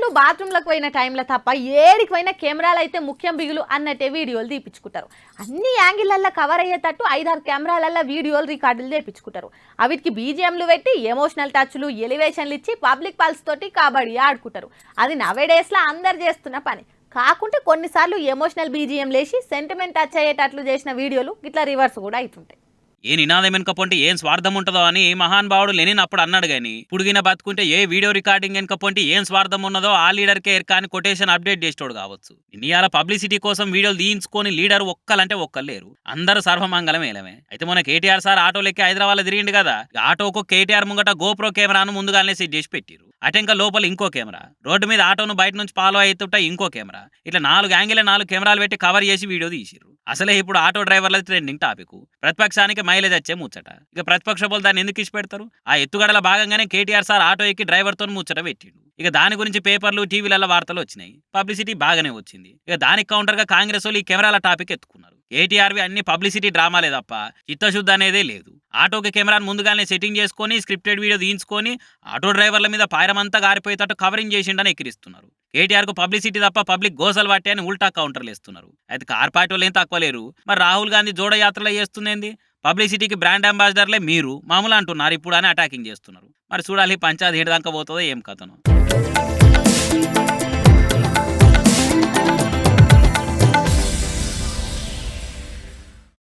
వాళ్ళు బాత్రూంలకు పోయిన టైంలో తప్ప ఏడికి పోయిన కెమెరాలు అయితే ముఖ్యం బిగులు అన్నట్టే వీడియోలు తీపించుకుంటారు. అన్ని యాంగిళ్ళల్లో కవర్ అయ్యేటట్టు 5-6 కెమెరాలల్లో వీడియోలు రికార్డులు చేపించుకుంటారు. అవిటికి బీజిఎంలు పెట్టి ఎమోషనల్ టచ్లు ఎలివేషన్లు ఇచ్చి పబ్లిక్ పల్స్ తోటి కబడ్డీ ఆడుకుంటారు. అది నవేడేస్లో అందరు చేస్తున్న పని. కాకుంటే కొన్నిసార్లు ఎమోషనల్ బీజిఎం లేచి సెంటిమెంట్ టచ్ అయ్యేటట్లు చేసిన వీడియోలు ఇట్లా రివర్స్ కూడా అవుతుంటాయి. ఏ నినాదం వెనుకపోంటే ఏం స్వార్థం ఉంటుందో అని మహానుభావుడు లెనిన్ అప్పుడు అన్నాడు గాని పుడిగిన బతుకుంటే ఏ వీడియో రికార్డింగ్ వెనుకపోంటే ఏం స్వార్థం ఉన్నదో ఆ లీడర్కే ఎరకాని కొటేషన్ అప్డేట్ చేసేటోడు కావచ్చు. ఇవాళ పబ్లిసిటీ కోసం వీడియోలు తీయించుకొని లీడర్ ఒక్కలంటే ఒక్కలేరు, అందరూ సర్వమంగళం ఏలమే. అయితే మన కేటీఆర్ సార్ ఆటో లెక్కి హైదరాబాద్ లో తిరిగిండు కదా, ఆటోకు కేటీఆర్ ముంగట గోప్రో కెమెరాను ముందుగానే సెట్ చేసి పెట్టిరు. అటెంక లోపల ఇంకో కెమెరా, రోడ్డు మీద ఆటోను బయట నుంచి ఫాలో అవుతుంటా ఇంకో కెమెరా, ఇట్లా 4 యాంగిల్ 4 కెమెరాలు పెట్టి కవర్ చేసి వీడియో తీసిరు. అసలే ఇప్పుడు ఆటో డ్రైవర్ల ట్రెండింగ్ టాపిక్, ప్రతిపక్షానికి మైలేజ్ వచ్చే ముచ్చట. ఇక ప్రతిపక్ష వాళ్ళు దాన్ని ఎందుకు ఇచ్చి పెడతారు? ఆ ఎత్తుగడల భాగంగానే కేటీఆర్ సార్ ఆటో ఎక్కి డ్రైవర్తో ముచ్చట పెట్టిండు. ఇక దాని గురించి పేపర్లు టీవీలలో వార్తలు వచ్చినాయి, పబ్లిసిటీ బాగానే వచ్చింది. ఇక దానికి కౌంటర్ గా కాంగ్రెస్ వాళ్ళు ఈ కెమెరాల టాపిక్ ఎత్తుకున్నారు. కేటీఆర్వి అన్ని పబ్లిసిటీ డ్రామాలే తప్ప చిత్తశుద్ధి అనేదే లేదు. ఆటోకి కెమెరాను ముందుగానే సెట్టింగ్ చేసుకొని స్క్రిప్టెడ్ వీడియో తీయించుకొని ఆటో డ్రైవర్ల మీద పాయరమంతా గారిపోయేటట్టు కవరింగ్ చేసిండని ఎక్కిరిస్తున్నారు. కేటీఆర్ కు పబ్లిసిటీ తప్ప పబ్లిక్ గోసలు పట్టే అని ఉల్టా కౌంటర్లు వేస్తున్నారు. అయితే కార్ పార్టీ వాళ్ళు ఏం తక్కువ లేరు. మరి రాహుల్ గాంధీ జోడో యాత్రలో చేస్తుందేంది? పబ్లిసిటీకి బ్రాండ్ అంబాసిడర్లే మీరు మామూలు అంటున్నారు ఇప్పుడు అని అటాకింగ్ చేస్తున్నారు. మరి చూడాలి పంచాయతీ ఏడు దాకా పోతుందో ఏం కథను.